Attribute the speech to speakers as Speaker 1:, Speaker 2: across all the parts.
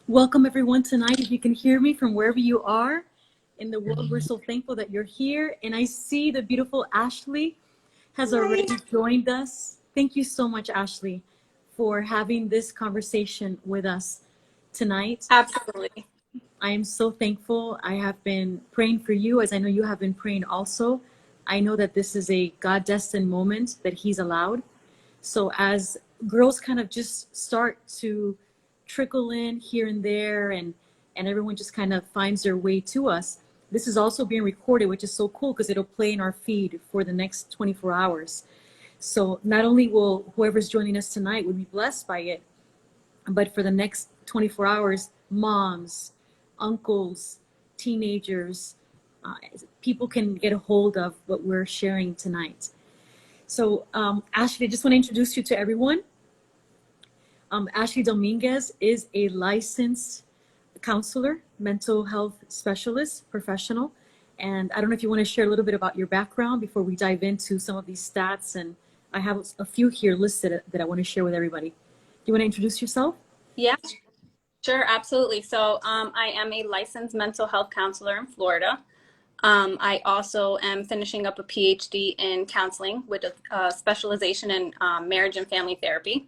Speaker 1: Welcome everyone tonight. If you can hear me from wherever you are in the world, we're so thankful that you're here. And I see the beautiful Ashley has already joined us. Thank you so much, Ashley, for having this conversation with us tonight.
Speaker 2: Absolutely.
Speaker 1: I am so thankful. I have been praying for you, as I know you have been praying also. I know that this is a God-destined moment that He's allowed. So as girls kind of just start to trickle in here and there, and everyone just kind of finds their way to us, this is also being recorded, which is so cool because it'll play in our feed for the next 24 hours. So not only will whoever's joining us tonight would be blessed by it, but for the next 24 hours, moms, uncles, teenagers, people can get a hold of what we're sharing tonight. So Ashley, I just want to introduce you to everyone. Ashley Dominguez is a licensed counselor, mental health specialist, professional. And I don't know if you want to share a little bit about your background before we dive into some of these stats. And I have a few here listed that I want to share with everybody. Do you want to introduce yourself?
Speaker 2: Yeah, sure. Absolutely. So I am a licensed mental health counselor in Florida. I also am finishing up a PhD in counseling with a specialization in marriage and family therapy.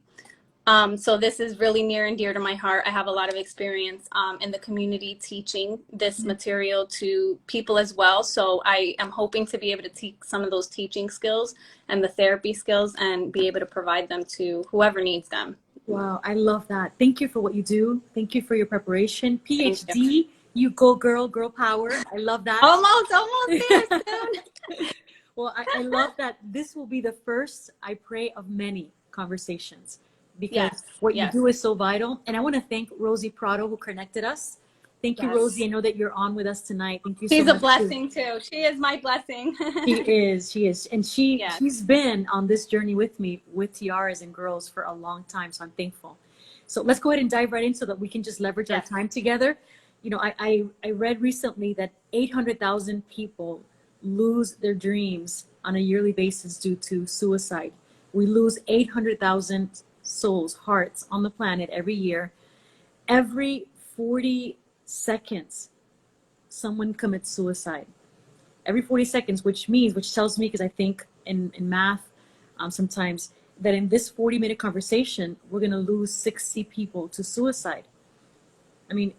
Speaker 2: So this is really near and dear to my heart. I have a lot of experience in the community teaching this material to people as well. So I am hoping to be able to teach some of those teaching skills and the therapy skills and be able to provide them to whoever needs them.
Speaker 1: Wow, I love that. Thank you for what you do. Thank you for your preparation. PhD, you go girl power. I love that.
Speaker 2: Almost there soon.
Speaker 1: Well, I love that this will be the first, I pray, of many conversations, because what you do is so vital. And I want to thank Rosie Prado, who connected us. Thank you, Rosie. I know that you're on with us tonight. Thank you so much.
Speaker 2: She's a blessing too. She is my blessing.
Speaker 1: She is. And she's been on this journey with me, with Tiaras and Girls, for a long time. So I'm thankful. So let's go ahead and dive right in so that we can just leverage our time together. You know, I read recently that 800,000 people lose their dreams on a yearly basis due to suicide. We lose 800,000 souls, hearts on the planet every year. Every 40 seconds, someone commits suicide. Every 40 seconds, which tells me, because I think in math sometimes, that in this 40-minute conversation, we're going to lose 60 people to suicide. I mean,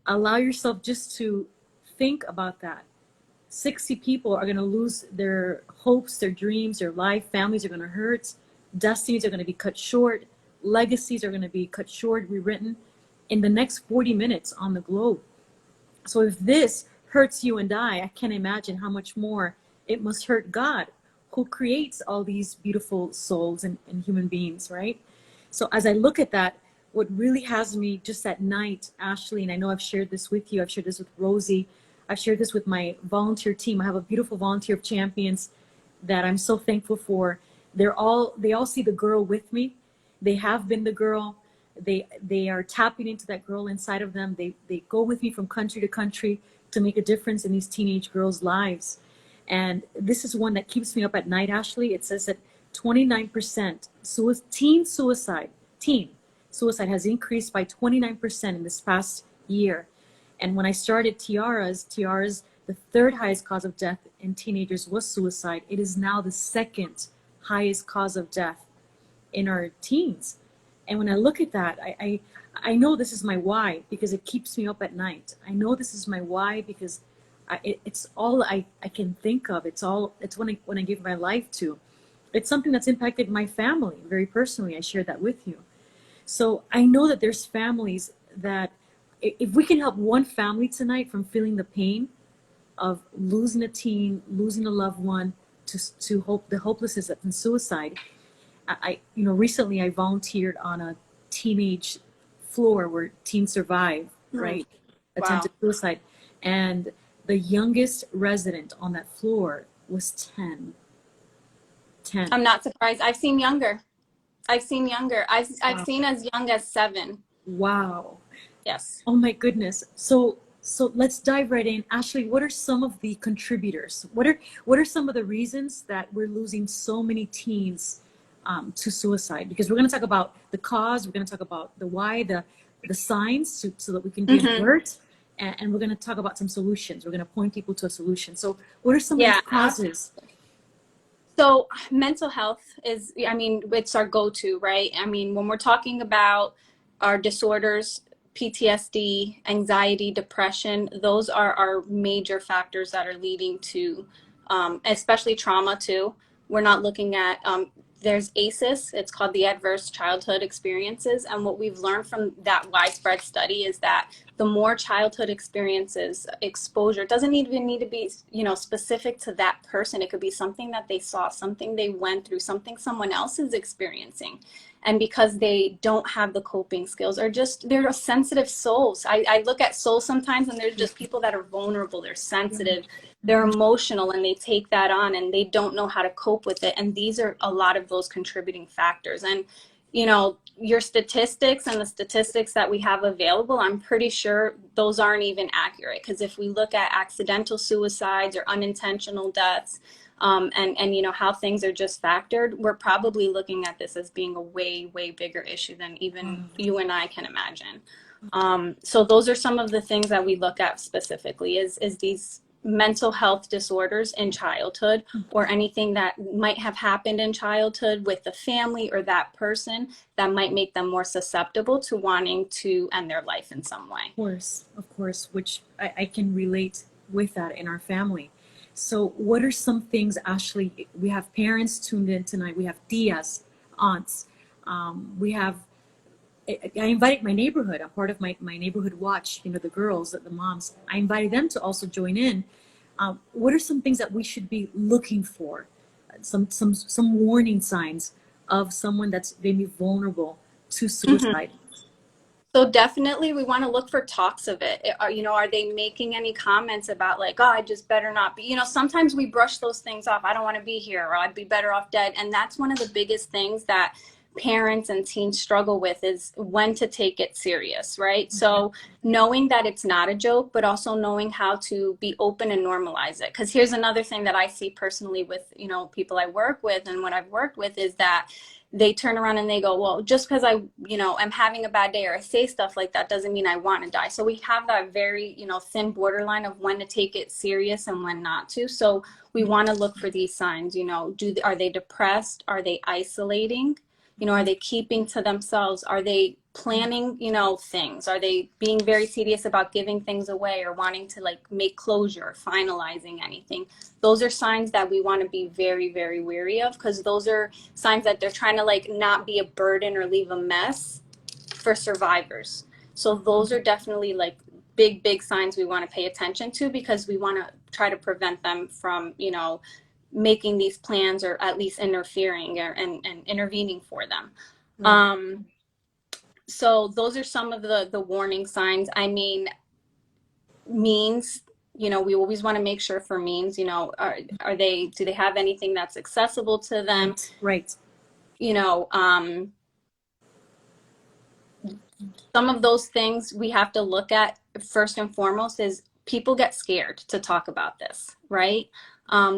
Speaker 1: allow yourself just to think about that. 60 people are going to lose their hopes, their dreams, their life. Families are going to hurt. Destinies are going to be cut short. Legacies are going to be cut short, rewritten in the next 40 minutes on the globe. So if this hurts you and I can't imagine how much more it must hurt God, who creates all these beautiful souls and human beings, right? So as I look at that, what really has me just at night, Ashley, and I know I've shared this with you, I've shared this with Rosie, I've shared this with my volunteer team. I have a beautiful volunteer of champions that I'm so thankful for. They all see the girl with me. They have been the girl. They are tapping into that girl inside of them. They go with me from country to country to make a difference in these teenage girls' lives. And this is one that keeps me up at night, Ashley. It says that 29% teen suicide has increased by 29% in this past year. And when I started Tiaras, the third highest cause of death in teenagers was suicide. It is now the second highest cause of death in our teens. And when I look at that, I know this is my why, because it keeps me up at night. I know this is my why because it's all I can think of. It's when I give my life to. It's something that's impacted my family very personally. I share that with you. So I know that there's families that, if we can help one family tonight from feeling the pain of losing a teen, losing a loved one to hope, the hopelessness and suicide. Recently I volunteered on a teenage floor where teens survive, right? Attempted suicide. And the youngest resident on that floor was 10.
Speaker 2: I'm not surprised. I've seen younger. I've seen seen as young as 7.
Speaker 1: Wow.
Speaker 2: Yes.
Speaker 1: Oh my goodness. So let's dive right in. Ashley, what are some of the contributors? What are some of the reasons that we're losing so many teens to suicide? Because we're going to talk about the cause, we're going to talk about the why, the the signs so that we can be alert, and we're going to talk about some solutions. We're going to point people to a solution. So what are some of these causes?
Speaker 2: So mental health is, I mean, it's our go-to, right? I mean, when we're talking about our disorders, PTSD, anxiety, depression, those are our major factors that are leading to, especially trauma too. We're not looking at, there's ACEs, it's called the Adverse Childhood Experiences. And what we've learned from that widespread study is that the more childhood experiences, exposure, it doesn't even need to be, you know, specific to that person. It could be something that they saw, something they went through, something someone else is experiencing. And because they don't have the coping skills, or just they're sensitive souls. I look at souls sometimes, and there's just people that are vulnerable, they're sensitive, they're emotional, and they take that on and they don't know how to cope with it. And these are a lot of those contributing factors. And, you know, your statistics and the statistics that we have available, I'm pretty sure those aren't even accurate. Because if we look at accidental suicides or unintentional deaths, and you know, how things are just factored, we're probably looking at this as being a way bigger issue than even you and I can imagine. So those are some of the things that we look at specifically is these mental health disorders in childhood, or anything that might have happened in childhood with the family or that person that might make them more susceptible to wanting to end their life in some way.
Speaker 1: Of course, which I can relate with that in our family. So what are some things, Ashley? We have parents tuned in tonight. We have tias, aunts. I invited my neighborhood, a part of my neighborhood watch, you know, the girls, the moms. I invited them to also join in. What are some things that we should be looking for? Some warning signs of someone that's maybe vulnerable to suicide.
Speaker 2: So definitely we want to look for talks of it. You know, are they making any comments about like, oh, I just better not be, you know, sometimes we brush those things off. I don't want to be here, or I'd be better off dead. And that's one of the biggest things that parents and teens struggle with, is when to take it serious, right? So knowing that it's not a joke, but also knowing how to be open and normalize it. Because here's another thing that I see personally with, you know, people I work with and what I've worked with, is that they turn around and they go, well, just because I, you know, am having a bad day or I say stuff like that doesn't mean I want to die. So we have that very, you know, thin borderline of when to take it serious and when not to. So we want to look for these signs, you know, are they depressed? Are they isolating? You know, are they keeping to themselves? Are they planning, you know, things? Are they being very tedious about giving things away or wanting to like make closure or finalizing anything? Those are signs that we want to be very wary of, because those are signs that they're trying to like not be a burden or leave a mess for survivors. So those are definitely like big signs we want to pay attention to, because we want to try to prevent them from, you know, making these plans, or at least interfering and intervening for them. Right. So those are some of the warning signs. I mean, means, you know, we always want to make sure for means, you know, do they have anything that's accessible to them?
Speaker 1: Right.
Speaker 2: You know, some of those things we have to look at first and foremost is people get scared to talk about this, right?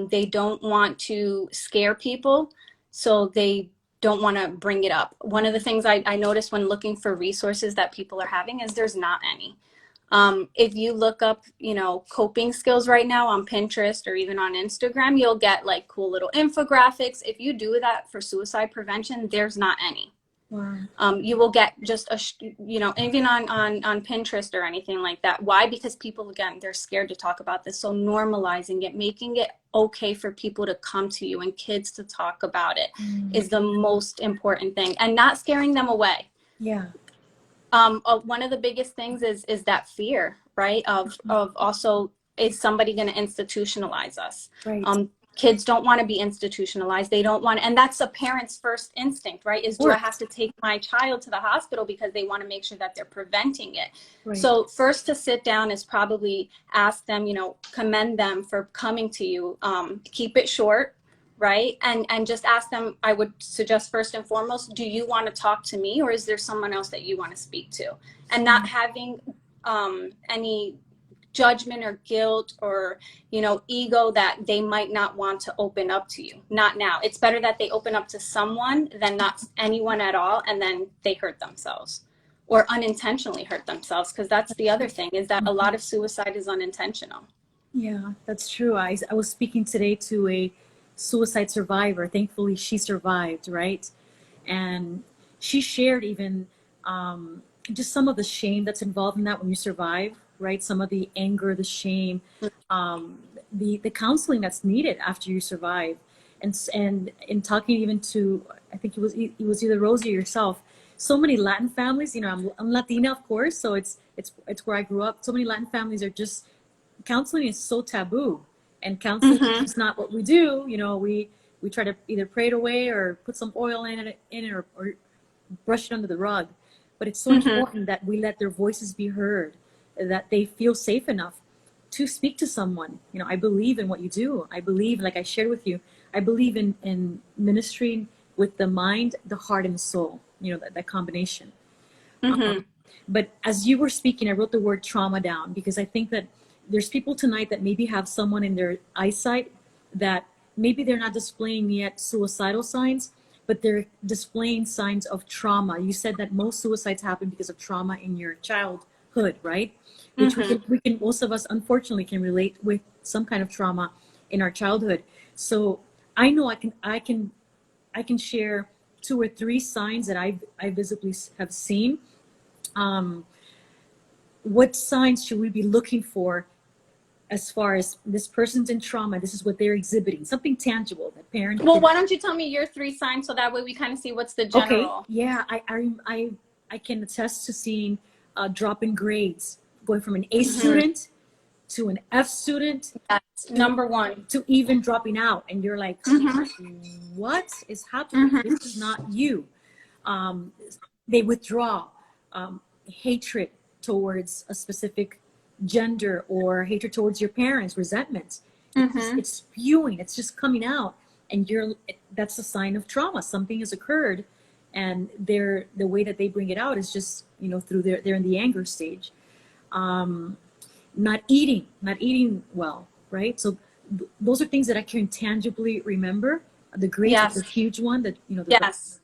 Speaker 2: They don't want to scare people, so they don't want to bring it up. One of the things I noticed when looking for resources that people are having is there's not any. If you look up, you know, coping skills right now on Pinterest or even on Instagram, you'll get like cool little infographics. If you do that for suicide prevention, there's not any. Wow. You will get just you know, even on Pinterest or anything like that. Why? Because people, again, they're scared to talk about this. So normalizing it, making it okay for people to come to you and kids to talk about it is the most important thing, and not scaring them away. Yeah. One of the biggest things is that fear, right? Of also, is somebody going to institutionalize us? Right. Kids don't want to be institutionalized. They don't want, and that's a parent's first instinct, right? Is, do I have to take my child to the hospital because they want to make sure that they're preventing it? Right. So first to sit down is probably ask them, you know, commend them for coming to you. Keep it short, right? And just ask them, I would suggest first and foremost, do you want to talk to me, or is there someone else that you want to speak to? And not having any judgment or guilt or, you know, ego that they might not want to open up to you. Not now. It's better that they open up to someone than not anyone at all, and then they hurt themselves. or unintentionally hurt themselves, because that's the other thing, is that a lot of suicide is unintentional.
Speaker 1: Yeah, that's true. I was speaking today to a suicide survivor. Thankfully, she survived, right? And she shared even just some of the shame that's involved in that when you survive, right? Some of the anger, the shame, the counseling that's needed after you survive. And in talking even to, I think it was either Rosie or yourself, so many Latin families, you know, I'm Latina, of course, so it's where I grew up. So many Latin families are just, counseling is so taboo, and counseling is just not what we do. You know, we try to either pray it away or put some oil in it, or brush it under the rug. But it's so important that we let their voices be heard, that they feel safe enough to speak to someone. You know, I believe in what you do. I believe, like I shared with you, I believe in ministry with the mind, the heart, and the soul. You know, that combination. But as you were speaking, I wrote the word trauma down, because I think that there's people tonight that maybe have someone in their eyesight that maybe they're not displaying yet suicidal signs, but they're displaying signs of trauma. You said that most suicides happen because of trauma in your childhood, right? Which we can, most of us unfortunately can relate with some kind of trauma in our childhood. So I know I can share 2 or 3 signs that I visibly have seen. What signs should we be looking for as far as this person's in trauma? This is what they're exhibiting, something tangible that parents.
Speaker 2: Well, why don't you tell me your 3 signs, so that way we kind of see what's the general.
Speaker 1: Okay, yeah, I can attest to seeing a drop in grades, going from an A student to an F student.
Speaker 2: That's number 1.
Speaker 1: To even dropping out, and you're like, what is happening? This is not you. They withdraw, hatred towards a specific gender, or hatred towards your parents, resentment. It's spewing, it's just coming out, and that's a sign of trauma. Something has occurred, and the way that they bring it out is just, you know, through they're in the anger stage. Not eating well, right? So those are things that I can tangibly remember. The grades is a huge one that, you know,
Speaker 2: yes.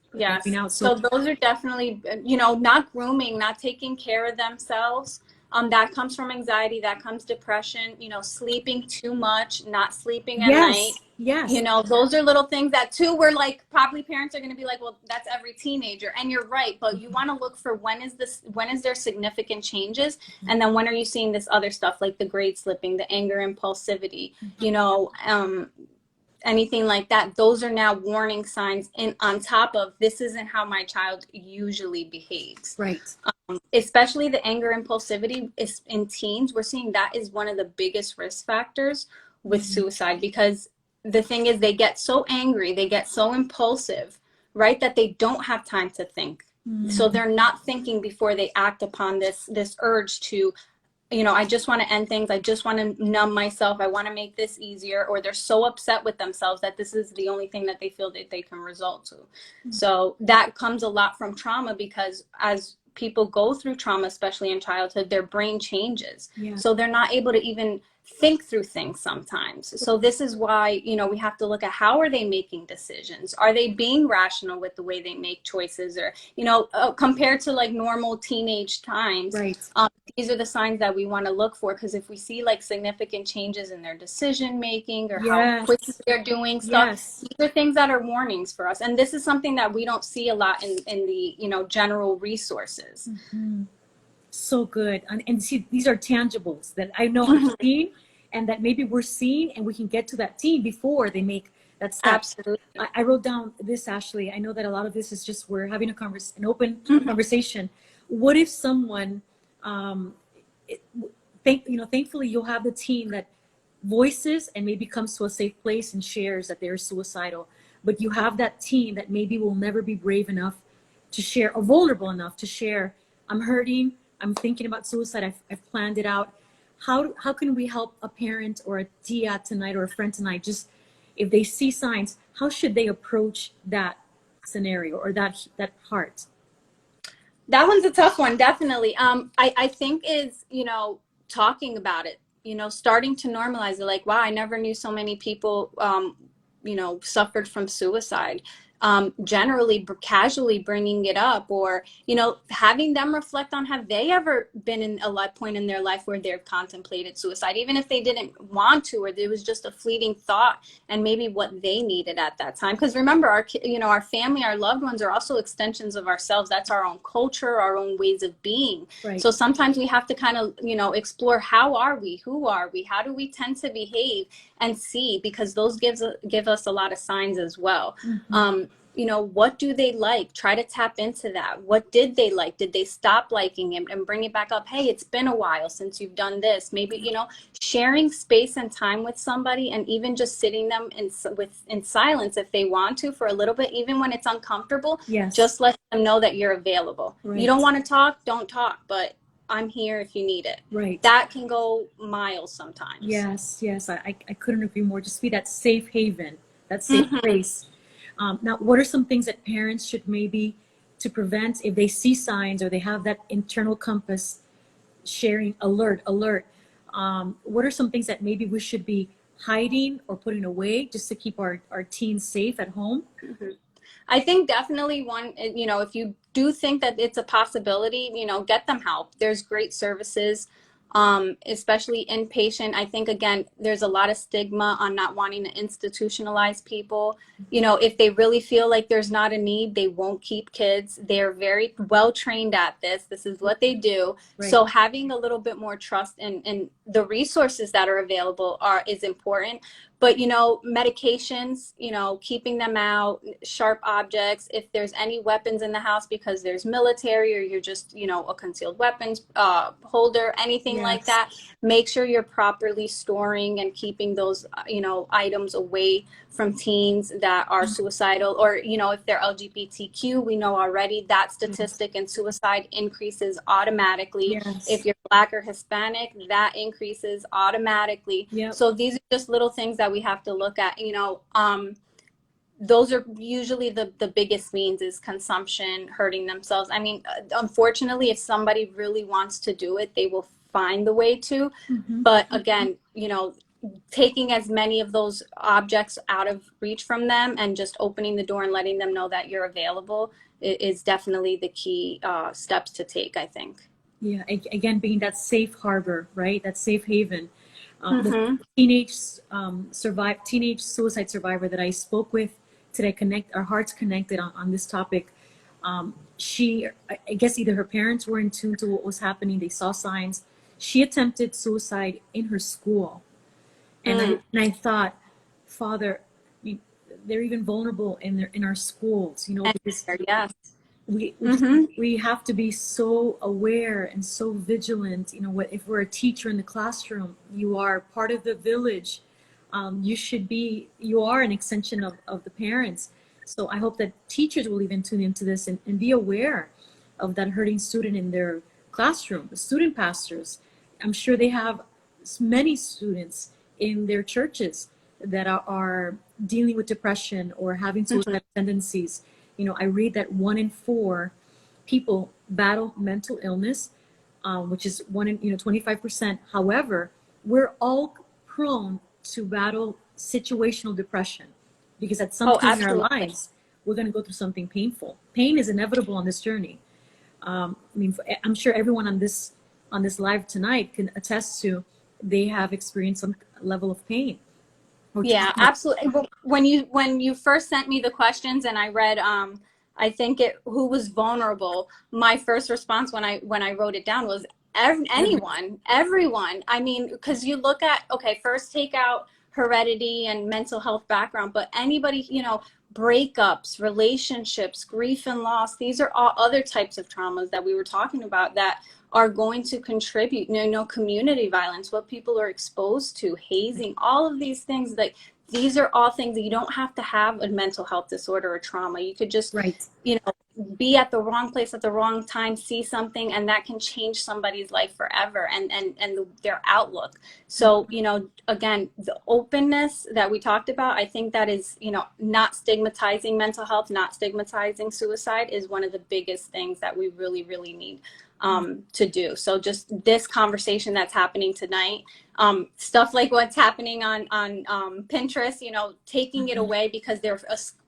Speaker 2: So those are definitely, you know, not grooming, not taking care of themselves. That comes from anxiety, that comes depression, you know, sleeping too much, not sleeping at night.
Speaker 1: Yes.
Speaker 2: You know, those are little things that too, we're like, probably parents are going to be like, well, that's every teenager. And you're right. But you want to look for when is there significant changes? And then when are you seeing this other stuff, like the grade slipping, the anger, impulsivity, you know, anything like that. Those are now warning signs, and on top of, this isn't how my child usually behaves.
Speaker 1: Right.
Speaker 2: Especially the anger, impulsivity is in teens. We're seeing that is one of the biggest risk factors with suicide, because the thing is, they get so angry, they get so impulsive, right, that they don't have time to think. So they're not thinking before they act upon this urge to, you know, I just want to end things. I just want to numb myself. I want to make this easier. Or they're so upset with themselves that this is the only thing that they feel that they can resort to. So that comes a lot from trauma, because as people go through trauma, especially in childhood, their brain changes. So they're not able to even think through things sometimes. So this is why, you know, we have to look at, how are they making decisions? Are they being rational with the way they make choices? Or, you know, compared to like normal teenage times, these are the signs that we want to look for. Because if we see like significant changes in their decision making, or how quickly they're doing stuff, these are things that are warnings for us. And this is something that we don't see a lot in the, you know, general resources.
Speaker 1: So good. And see, these are tangibles that I know I've seen, and that maybe we're seeing, and we can get to that teen before they make that step.
Speaker 2: Absolutely.
Speaker 1: I wrote down this, Ashley. I know that a lot of this is just, we're having an open conversation. What if someone, thankfully you'll have the teen that voices and maybe comes to a safe place and shares that they're suicidal, but you have that teen that maybe will never be brave enough to share, or vulnerable enough to share, I'm hurting, I'm thinking about suicide, I've planned it out. How can we help a parent or a tia tonight, or a friend tonight, just if they see signs, how should they approach that scenario or that part?
Speaker 2: That one's a tough one, definitely. I think is, you know, talking about it, you know, starting to normalize it. Like, wow, I never knew so many people, you know, suffered from suicide. generally casually bringing it up, or, you know, having them reflect on, have they ever been in a point in their life where they've contemplated suicide, even if they didn't want to, or it was just a fleeting thought, and maybe what they needed at that time. Because remember, our family, our loved ones are also extensions of ourselves. That's our own culture, our own ways of being.
Speaker 1: Right.
Speaker 2: So sometimes we have to kind of, you know, explore, how are we, who are we, how do we tend to behave, and see, because those give us a lot of signs as well. You know, what do they like? Try to tap into that. What did they like? Did they stop liking it? And bring it back up. Hey, it's been a while since you've done this. Maybe, you know, sharing space and time with somebody, and even just sitting them in silence if they want to for a little bit, even when it's uncomfortable.
Speaker 1: Yes.
Speaker 2: Just let them know that you're available.
Speaker 1: Right.
Speaker 2: You don't want to talk, don't talk, but I'm here if you need it.
Speaker 1: Right.
Speaker 2: That can go miles sometimes.
Speaker 1: Yes, yes. I couldn't agree more. Just be that safe haven, that safe place. Now, what are some things that parents should maybe, to prevent, if they see signs or they have that internal compass sharing alert, what are some things that maybe we should be hiding or putting away just to keep our teens safe at home?
Speaker 2: I think definitely one, you know, if you do think that it's a possibility, you know, get them help. There's great services, especially inpatient. I think, again, there's a lot of stigma on not wanting to institutionalize people. You know, if they really feel like there's not a need, they won't keep kids. They're very well trained at this. This is what they do. Right. So having a little bit more trust in the resources that are available is important. But, you know, medications, you know, keeping them out, sharp objects, if there's any weapons in the house because there's military, or you're just, you know, a concealed weapons holder, anything like that, make sure you're properly storing and keeping those, you know, items away from teens that are suicidal. Or, you know, if they're LGBTQ, we know already that statistic in suicide increases automatically. If you're Black or Hispanic, that increases automatically. So these are just little things that we have to look at. You know, those are usually the biggest means, is consumption, hurting themselves. I mean, unfortunately, if somebody really wants to do it, they will find the way to. But again, you know, taking as many of those objects out of reach from them and just opening the door and letting them know that you're available is definitely the key steps to take, I think.
Speaker 1: Yeah, again, being that safe harbor, right? That safe haven. The teenage suicide survivor that I spoke with today, our hearts connected on this topic. She, I guess either her parents were in tune to what was happening, they saw signs. She attempted suicide in her school. And I thought, Father, they're even vulnerable in our schools, you know, because we have to be so aware and so vigilant. You know, if we're a teacher in the classroom, you are part of the village. You are an extension of the parents. So I hope that teachers will even tune into this and be aware of that hurting student in their classroom. The student pastors, I'm sure they have many students in their churches that are dealing with depression or having suicidal tendencies. You know, I read that 1 in 4 people battle mental illness, which is 25%. However, we're all prone to battle situational depression, because at some point in our lives, we're going to go through something painful. Pain is inevitable on this journey. I mean, I'm sure everyone on this live tonight can attest to they have experienced some level of pain.
Speaker 2: Yeah, absolutely. When you first sent me the questions and I read, I think who was vulnerable, my first response when I wrote it down was everyone. I mean, because you look at, okay, first take out heredity and mental health background, but anybody, you know, breakups, relationships, grief and loss, these are all other types of traumas that we were talking about that are going to contribute, you know, community violence, what people are exposed to, hazing, all of these things. Like, these are all things that you don't have to have a mental health disorder or trauma. You could just, you know, be at the wrong place at the wrong time, see something, and that can change somebody's life forever and their outlook. So, you know, again, the openness that we talked about, I think that is, you know, not stigmatizing mental health, not stigmatizing suicide is one of the biggest things that we really, really need to do. So just this conversation that's happening tonight, stuff like what's happening on Pinterest, you know, taking it away because they're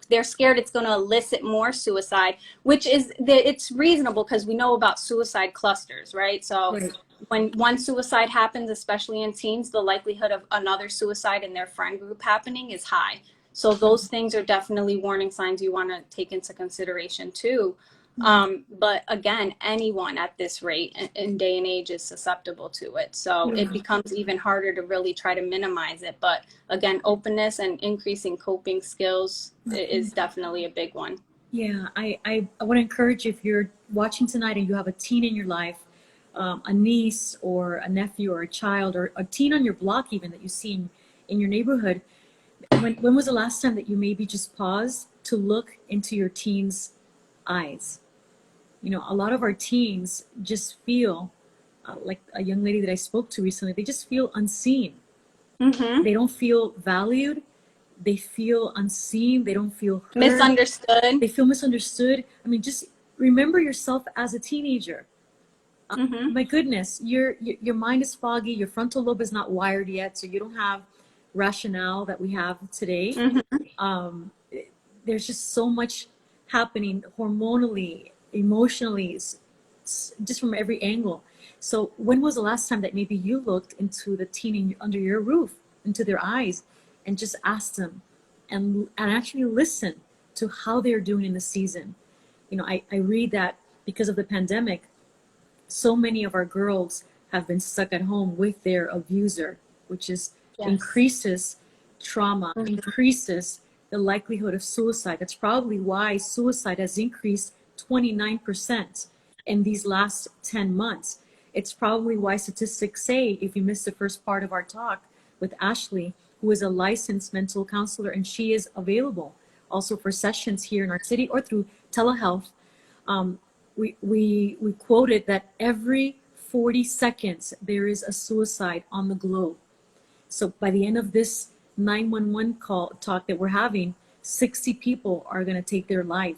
Speaker 2: they're scared it's going to elicit more suicide, which is it's reasonable because we know about suicide clusters, right? So
Speaker 1: Right.
Speaker 2: when one suicide happens, especially in teens, the likelihood of another suicide in their friend group happening is high. So those things are definitely warning signs you want to take into consideration too. But again, anyone at this rate in day and age is susceptible to it. So it becomes even harder to really try to minimize it. But again, openness and increasing coping skills is definitely a big one.
Speaker 1: Yeah, I want to encourage you, if you're watching tonight and you have a teen in your life, a niece or a nephew or a child or a teen on your block even that you see in your neighborhood, when was the last time that you maybe just paused to look into your teen's eyes? You know, a lot of our teens just feel like a young lady that I spoke to recently, they just feel unseen. They don't feel valued. They feel unseen. They don't feel heard.
Speaker 2: Misunderstood.
Speaker 1: They feel misunderstood. I mean, just remember yourself as a teenager. My goodness, your mind is foggy. Your frontal lobe is not wired yet, so you don't have rationale that we have today. There's just so much happening hormonally, emotionally, just from every angle. So when was the last time that maybe you looked into the teen under your roof, into their eyes, and just asked them and actually listen to how they're doing in the season? You know, I read that because of the pandemic, so many of our girls have been stuck at home with their abuser, which is increases trauma, increases the likelihood of suicide. That's probably why suicide has increased 29% in these last 10 months. It's probably why statistics say, if you missed the first part of our talk with Ashley, who is a licensed mental counselor, and she is available also for sessions here in our city or through telehealth. We quoted that every 40 seconds there is a suicide on the globe. So by the end of this 911 talk that we're having, 60 people are going to take their life.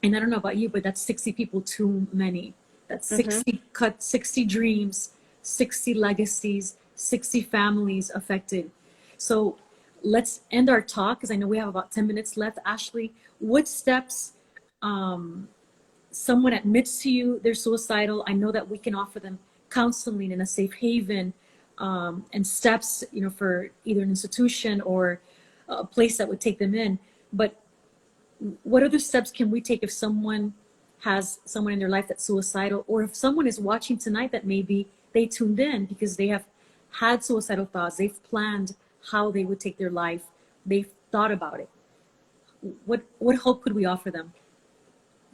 Speaker 1: And I don't know about you, but that's 60 people too many. That's 60 dreams, 60 legacies, 60 families affected. So let's end our talk, because I know we have about 10 minutes left. Ashley, what steps, someone admits to you they're suicidal, I know that we can offer them counseling in a safe haven, and steps, you know, for either an institution or a place that would take them in. But what other steps can we take if someone has someone in their life that's suicidal, or if someone is watching tonight that maybe they tuned in because they have had suicidal thoughts, they've planned how they would take their life, they've thought about it. What hope could we offer them?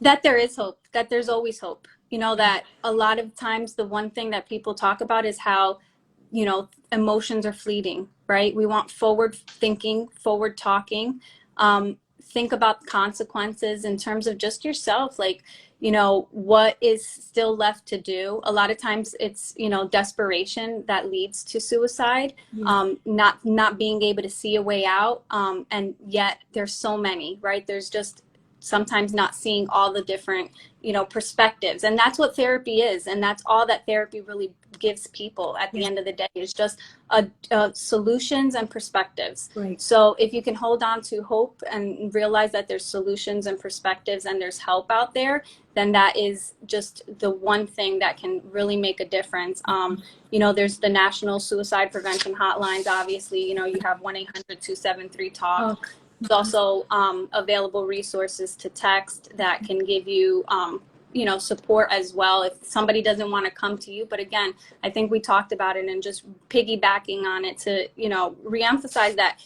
Speaker 2: That there is hope, that there's always hope. You know, that a lot of times the one thing that people talk about is how, you know, emotions are fleeting, right? We want forward thinking, forward talking. Think about consequences in terms of just yourself, like, you know, what is still left to do. A lot of times it's, you know, desperation that leads to suicide, not being able to see a way out. And yet there's so many, right? There's just sometimes not seeing all the different, you know, perspectives. And that's what therapy is. And that's all that therapy really gives people at the end of the day, is just solutions and perspectives.
Speaker 1: Right.
Speaker 2: So if you can hold on to hope and realize that there's solutions and perspectives and there's help out there, then that is just the one thing that can really make a difference. You know, there's the National Suicide Prevention Hotlines. Obviously, you know, you have 1-800-273-TALK. There's also available resources to text that can give you, you know, support as well if somebody doesn't want to come to you. But again, I think we talked about it, and just piggybacking on it to, you know, reemphasize that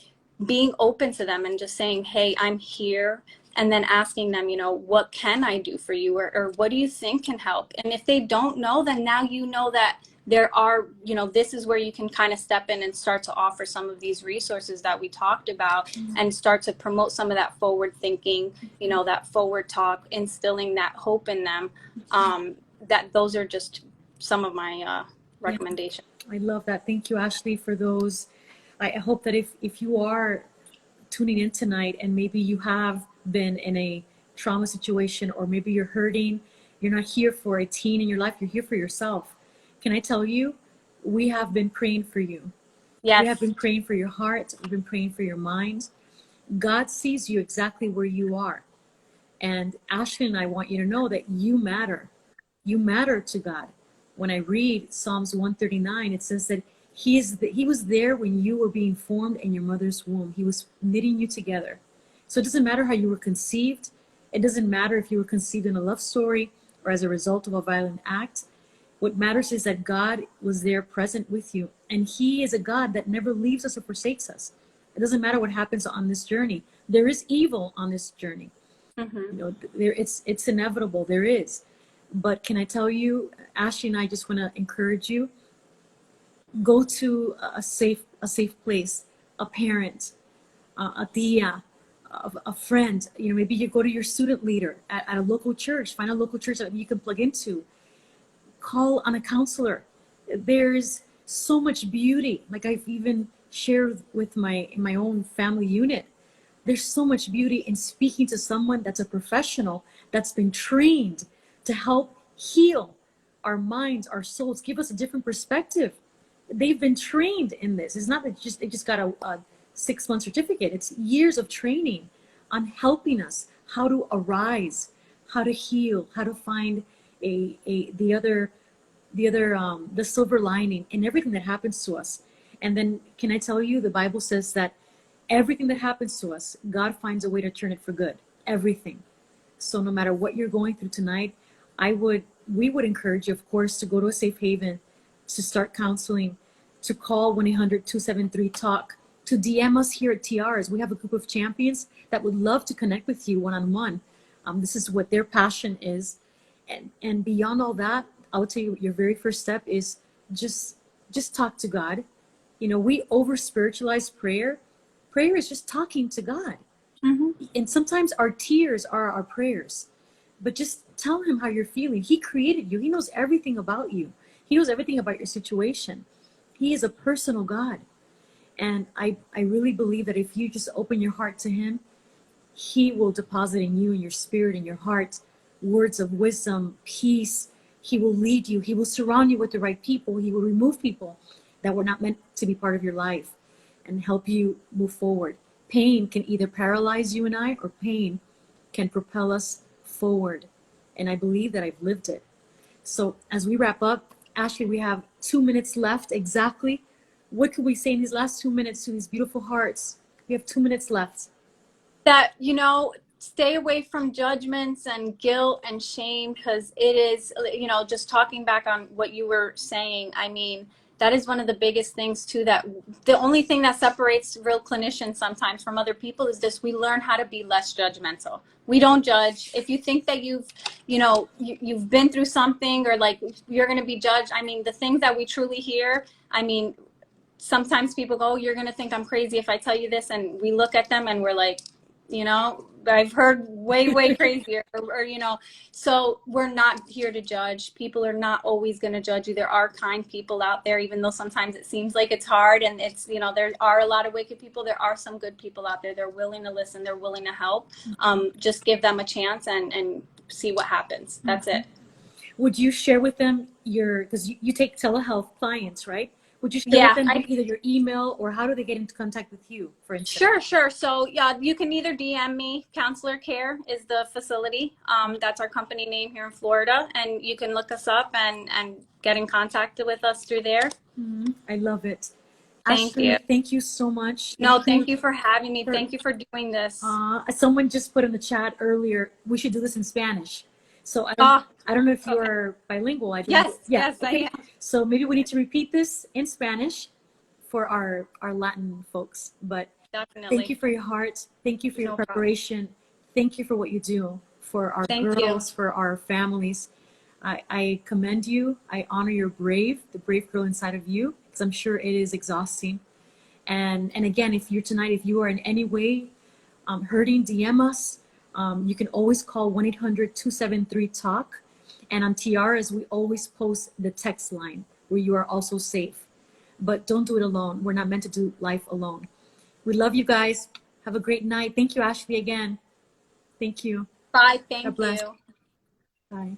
Speaker 2: being open to them and just saying, hey, I'm here. And then asking them, you know, what can I do for you? Or what do you think can help? And if they don't know, then now you know that there are, you know, this is where you can kind of step in and start to offer some of these resources that we talked about, and start to promote some of that forward thinking, you know, that forward talk, instilling that hope in them. That those are just some of my recommendations.
Speaker 1: I love that. Thank you, Ashley, for those. I hope that if you are tuning in tonight and maybe you have been in a trauma situation, or maybe you're hurting, you're not here for a teen in your life, you're here for yourself. Can I tell you, we have been praying for you.
Speaker 2: Yes.
Speaker 1: We have been praying for your heart. We've been praying for your mind. God sees you exactly where you are. And Ashley and I want you to know that you matter. You matter to God. When I read Psalms 139, it says that he was there when you were being formed in your mother's womb. He was knitting you together. So it doesn't matter how you were conceived. It doesn't matter if you were conceived in a love story or as a result of a violent act. What matters is that God was there present with you. And he is a God that never leaves us or forsakes us. It doesn't matter what happens on this journey. There is evil on this journey. You know, it's inevitable. There is. But can I tell you, Ashley and I just want to encourage you, go to a safe place, a parent, a tia, a friend. You know, maybe you go to your student leader at a local church, find a local church that you can plug into, call on a counselor. There's so much beauty. Like I've even shared with my own family unit. There's so much beauty in speaking to someone that's a professional, that's been trained to help heal our minds, our souls, give us a different perspective. They've been trained in this. It's not that they just got a 6-month certificate. It's years of training on helping us how to arise, how to heal, how to find the silver lining in everything that happens to us. And then can I tell you, the Bible says that everything that happens to us, God finds a way to turn it for good. Everything. So no matter what you're going through tonight, we would encourage you, of course, to go to a safe haven, to start counseling, to call 1-800-273-TALK, to DM us here at Tiaras. We have a group of champions that would love to connect with you one-on-one. This is what their passion is. And beyond all that, I would tell you your very first step is just talk to God. You know, we over spiritualize prayer. Prayer is just talking to God. And sometimes our tears are our prayers. But just tell him how you're feeling. He created you. He knows everything about you. He knows everything about your situation. He is a personal God. And I really believe that if you just open your heart to him, he will deposit in you and your spirit and your heart words of wisdom, peace. He will lead you. He will surround you with the right people. He will remove people that were not meant to be part of your life and help you move forward. Pain can either paralyze you and I, or pain can propel us forward. And I believe that I've lived it. So as we wrap up, Ashley, we have 2 minutes left exactly. What could we say in these last 2 minutes to these beautiful hearts? We have 2 minutes left.
Speaker 2: That, you know, stay away from judgments and guilt and shame, because it is, you know, just talking back on what you were saying, I mean, that is one of the biggest things too, that the only thing that separates real clinicians sometimes from other people is this: we learn how to be less judgmental. We don't judge. If you think that you've been through something, or like you're going to be judged, I mean, the things that we truly hear, I mean, sometimes people go, oh, you're going to think I'm crazy if I tell you this. And we look at them and we're like, you know, I've heard way crazier, or, you know, so we're not here to judge. People are not always going to judge you. There are kind people out there, even though sometimes it seems like it's hard, and it's, you know, there are a lot of wicked people. There are some good people out there. They're willing to listen. They're willing to help. Just give them a chance and see what happens. That's it.
Speaker 1: Would you share with them because you take telehealth clients, right? Would you share with them either your email, or how do they get into contact with you, for instance?
Speaker 2: Sure. So yeah, you can either DM me. Counselor Care is the facility. That's our company name here in Florida, and you can look us up and get in contact with us through there.
Speaker 1: I love it.
Speaker 2: Thank you.
Speaker 1: Thank you so much.
Speaker 2: Thank you for having me. Thank you for doing this.
Speaker 1: Someone just put in the chat earlier, we should do this in Spanish. So I don't know if you're bilingual.
Speaker 2: Yes,
Speaker 1: okay.
Speaker 2: I am.
Speaker 1: So maybe we need to repeat this in Spanish for our Latin folks. But
Speaker 2: definitely,
Speaker 1: thank you for your heart. Thank you for your preparation. Thank you for what you do for our girls, for our families. I commend you. I honor your the brave girl inside of you, because I'm sure it is exhausting. And again, if you are in any way hurting, DM us. You can always call 1-800-273-TALK. And on Tiaras, we always post the text line where you are also safe. But don't do it alone. We're not meant to do life alone. We love you guys. Have a great night. Thank you, Ashley, again. Thank you.
Speaker 2: Bye. Thank
Speaker 1: God bless.
Speaker 2: you.
Speaker 1: Bye.